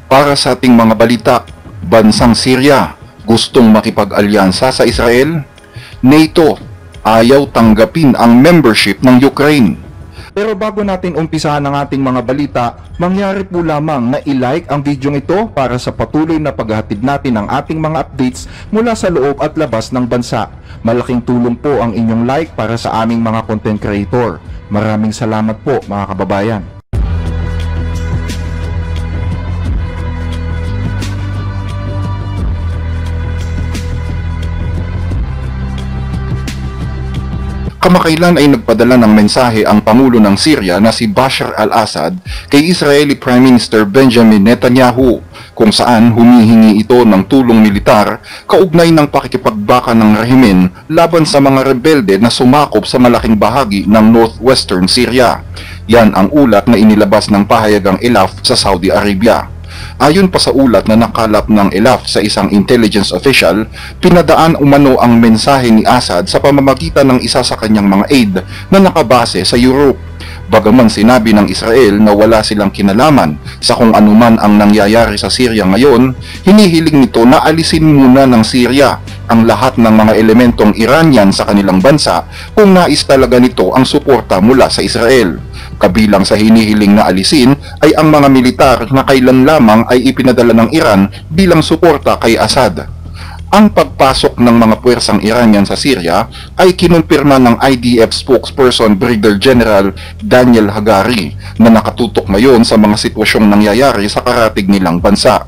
Para sa ating mga balita, bansang Syria gustong makipag-alyansa sa Israel? NATO ayaw tanggapin ang membership ng Ukraine. Pero bago natin umpisahan ang ating mga balita, mangyari po lamang na i-like ang video ito para sa patuloy na paghahatid natin ng ating mga updates mula sa loob at labas ng bansa. Malaking tulong po ang inyong like para sa aming mga content creator. Maraming salamat po mga kababayan. Kamakailan ay nagpadala ng mensahe ang Pangulo ng Syria na si Bashar al-Assad kay Israeli Prime Minister Benjamin Netanyahu kung saan humihingi ito ng tulong militar kaugnay ng pakikipagbaka ng rehimen laban sa mga rebelde na sumakop sa malaking bahagi ng northwestern Syria. Yan ang ulat na inilabas ng pahayagang Elaf sa Saudi Arabia. Ayon pa sa ulat na nakalap ng Elaf sa isang intelligence official, pinadaan umano ang mensahe ni Assad sa pamamagitan ng isa sa kanyang mga aide na nakabase sa Europe. Bagaman sinabi ng Israel na wala silang kinalaman sa kung anuman ang nangyayari sa Syria ngayon, hinihiling nito na alisin muna ng Syria ang lahat ng mga elementong Iranian sa kanilang bansa kung nais talaga nito ang suporta mula sa Israel. Kabilang sa hinihiling na alisin ay ang mga militar na kailan lamang ay ipinadala ng Iran bilang suporta kay Assad. Ang pagpasok ng mga puwersang Iranian sa Syria ay kinumpirma ng IDF spokesperson Brigadier General Daniel Hagari na nakatutok ngayon sa mga sitwasyong nangyayari sa karatig nilang bansa.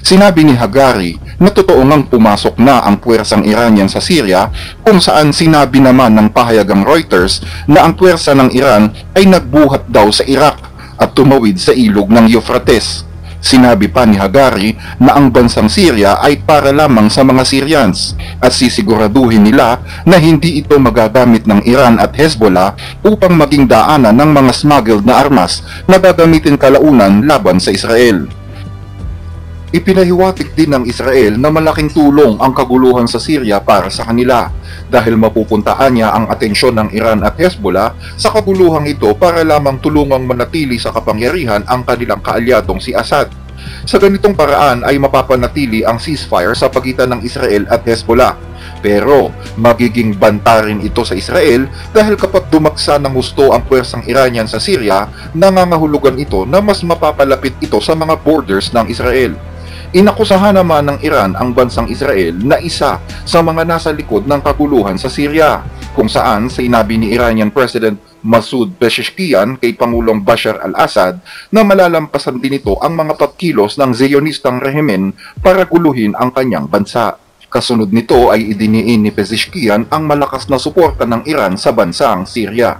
Sinabi ni Hagari na totoo ngang pumasok na ang puwersang Iranian sa Syria kung saan sinabi naman ng pahayagang Reuters na ang puwersa ng Iran ay nagbuhat daw sa Iraq at tumawid sa ilog ng Euphrates. Sinabi pa ni Hagari na ang bansang Syria ay para lamang sa mga Syrians at sisiguraduhin nila na hindi ito magagamit ng Iran at Hezbollah upang maging daanan ng mga smuggled na armas na gagamitin kalaunan laban sa Israel. Ipinahiwatig din ng Israel na malaking tulong ang kaguluhan sa Syria para sa kanila dahil mapupuntaan niya ang atensyon ng Iran at Hezbollah sa kaguluhang ito para lamang tulungang manatili sa kapangyarihan ang kanilang kaalyadong si Assad. Sa ganitong paraan ay mapapanatili ang ceasefire sa pagitan ng Israel at Hezbollah. Pero magiging banta rin ito sa Israel dahil kapag dumaksa ng husto ang puwersang Iranian sa Syria, nangangahulugan ito na mas mapapalapit ito sa mga borders ng Israel. Inakusahan naman ng Iran ang bansang Israel na isa sa mga nasa likod ng kaguluhan sa Syria, kung saan sinabi ni Iranian President Masoud Pezeshkian kay Pangulong Bashar al-Assad na malalampasan din ito ang mga pagkilos ng Zionistang rehimen para guluhin ang kanyang bansa. Kasunod nito ay idiniin ni Pezeshkian ang malakas na suporta ng Iran sa bansang Syria.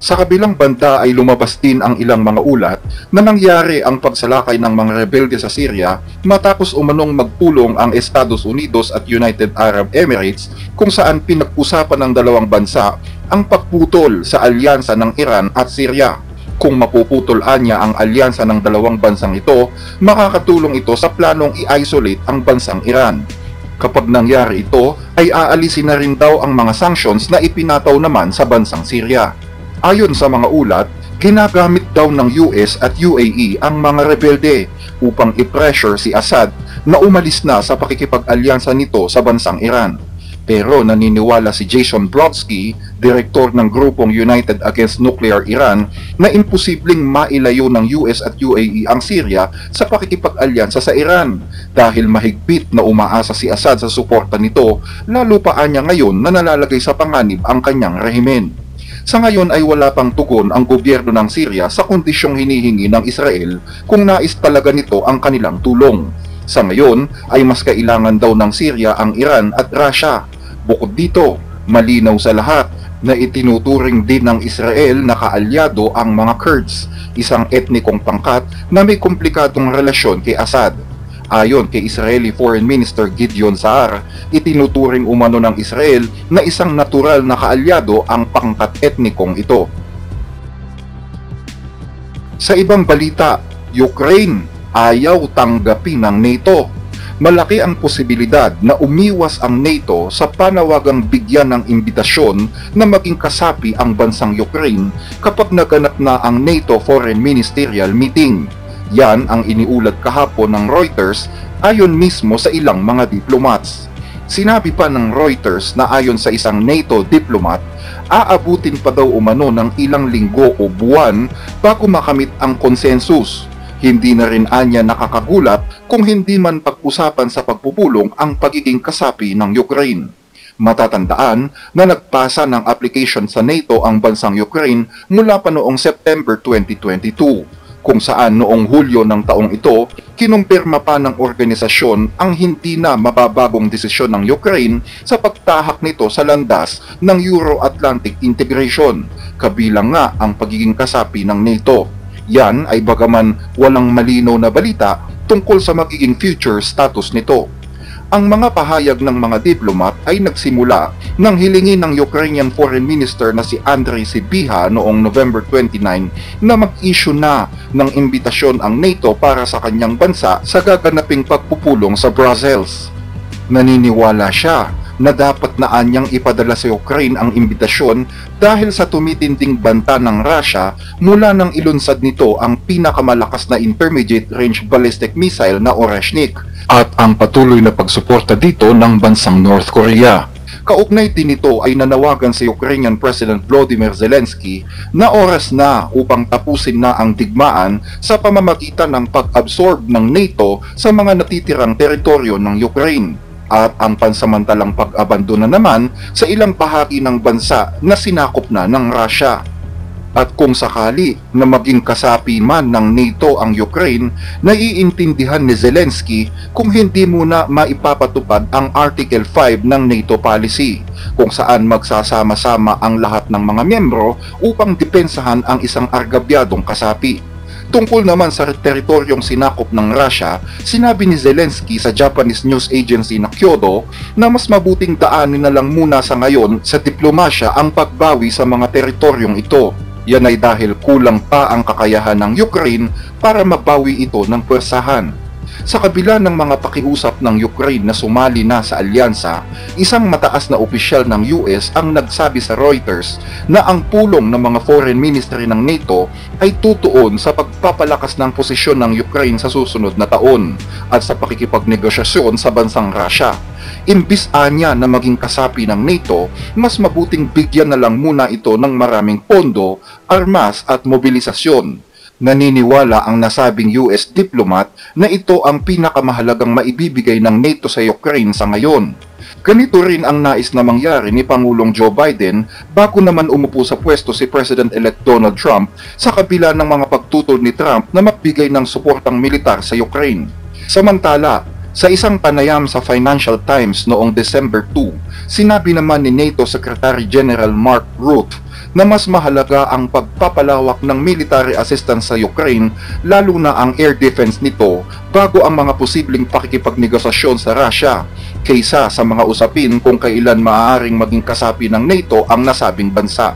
Sa kabilang banda ay lumabas din ang ilang mga ulat na nangyari ang pagsalakay ng mga rebelde sa Syria matapos umanong magpulong ang Estados Unidos at United Arab Emirates kung saan pinag-usapan ng dalawang bansa ang pagputol sa alyansa ng Iran at Syria. Kung mapuputol niya ang alyansa ng dalawang bansang ito, makakatulong ito sa planong i-isolate ang bansang Iran. Kapag nangyari ito, ay aalisin na rin daw ang mga sanctions na ipinataw naman sa bansang Syria. Ayon sa mga ulat, ginagamit daw ng US at UAE ang mga rebelde upang i-pressure si Assad na umalis na sa pakikipag-alyansa nito sa bansang Iran. Pero naniniwala si Jason Brodsky, direktor ng grupong United Against Nuclear Iran, na imposibleng mailayo ng US at UAE ang Syria sa pakikipag-alyansa sa Iran dahil mahigpit na umaasa si Assad sa suporta nito, lalo pa niya ngayon na nalalagay sa panganib ang kanyang rehimen. Sa ngayon ay wala pang tugon ang gobyerno ng Syria sa kondisyong hinihingi ng Israel kung nais talaga nito ang kanilang tulong. Sa ngayon ay mas kailangan daw ng Syria ang Iran at Russia. Bukod dito, malinaw sa lahat na itinuturing din ng Israel na kaalyado ang mga Kurds, isang etnikong pangkat na may komplikadong relasyon kay Assad. Ayon kay Israeli Foreign Minister Gideon Saar, itinuturing umano ng Israel na isang natural na kaalyado ang pangkat etnikong ito. Sa ibang balita, Ukraine ayaw tanggapin ng NATO. Malaki ang posibilidad na umiwas ang NATO sa panawagang bigyan ng imbitasyon na maging kasapi ang bansang Ukraine kapag naganap na ang NATO Foreign Ministerial Meeting. Yan ang iniulat kahapon ng Reuters ayon mismo sa ilang mga diplomats. Sinabi pa ng Reuters na ayon sa isang NATO diplomat, aabutin pa daw umano ng ilang linggo o buwan bago makamit ang konsensus. Hindi na rin anya nakakagulat kung hindi man pag-usapan sa pagpupulong ang pagiging kasapi ng Ukraine. Matatandaan na nagpasa ng application sa NATO ang bansang Ukraine mula pa noong September 2022, kung saan noong Hulyo ng taong ito, kinumpirma pa ng organisasyon ang hindi na mababagong desisyon ng Ukraine sa pagtahak nito sa landas ng Euro-Atlantic integration, kabilang nga ang pagiging kasapi ng NATO. Yan ay bagaman walang malinaw na balita tungkol sa magiging future status nito. Ang mga pahayag ng mga diplomat ay nagsimula nang hilingin ng Ukrainian Foreign Minister na si Andrei Sybiha noong November 29 na mag-issue na ng imbitasyon ang NATO para sa kanyang bansa sa gaganaping pagpupulong sa Brussels. Naniniwala siya na dapat na anyang ipadala sa Ukraine ang imbitasyon dahil sa tumitinding banta ng Russia mula nang ilunsad nito ang pinakamalakas na intermediate range ballistic missile na Oreshnik at ang patuloy na pagsuporta dito ng bansang North Korea. Kaugnay din nito ay nanawagan sa Ukrainian President Volodymyr Zelensky na oras na upang tapusin na ang digmaan sa pamamagitan ng pag-absorb ng NATO sa mga natitirang teritoryo ng Ukraine at ang pansamantalang pag-abandona naman sa ilang bahagi ng bansa na sinakop na ng Russia. At kung sakali na maging kasapi man ng NATO ang Ukraine, naiintindihan ni Zelensky kung hindi muna maipapatupad ang Article 5 ng NATO policy, kung saan magsasama-sama ang lahat ng mga miyembro upang depensahan ang isang argabyadong kasapi. Tungkol naman sa teritoryong sinakop ng Russia, sinabi ni Zelensky sa Japanese news agency na Kyodo na mas mabuting daanin na lang muna sa ngayon sa diplomasya ang pagbawi sa mga teritoryong ito. Yan ay dahil kulang pa ang kakayahan ng Ukraine para mabawi ito ng pwersahan. Sa kabila ng mga pakiusap ng Ukraine na sumali na sa alyansa, isang mataas na opisyal ng US ang nagsabi sa Reuters na ang pulong ng mga foreign ministry ng NATO ay tutuon sa pagpapalakas ng posisyon ng Ukraine sa susunod na taon at sa pakikipagnegosasyon sa bansang Russia. Imbis anya na maging kasapi ng NATO, mas mabuting bigyan na lang muna ito ng maraming pondo, armas at mobilisasyon. Naniniwala ang nasabing US diplomat na ito ang pinakamahalagang maibibigay ng NATO sa Ukraine sa ngayon. Ganito rin ang nais na mangyari ni Pangulong Joe Biden bago naman umupo sa pwesto si President-elect Donald Trump sa kabila ng mga pagtutol ni Trump na magbigay ng suportang militar sa Ukraine. Samantala, sa isang panayam sa Financial Times noong December 2, sinabi naman ni NATO Secretary General Mark Rutte na mas mahalaga ang pagpapalawak ng military assistance sa Ukraine, lalo na ang air defense nito bago ang mga posibleng pakikipagnegosasyon sa Russia, kaysa sa mga usapin kung kailan maaaring maging kasapi ng NATO ang nasabing bansa.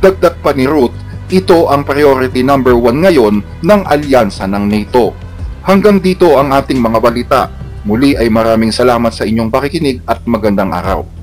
Dagdag pa ni Rutte, ito ang priority number 1 ngayon ng alyansa ng NATO. Hanggang dito ang ating mga balita. Muli ay maraming salamat sa inyong pakikinig at magandang araw.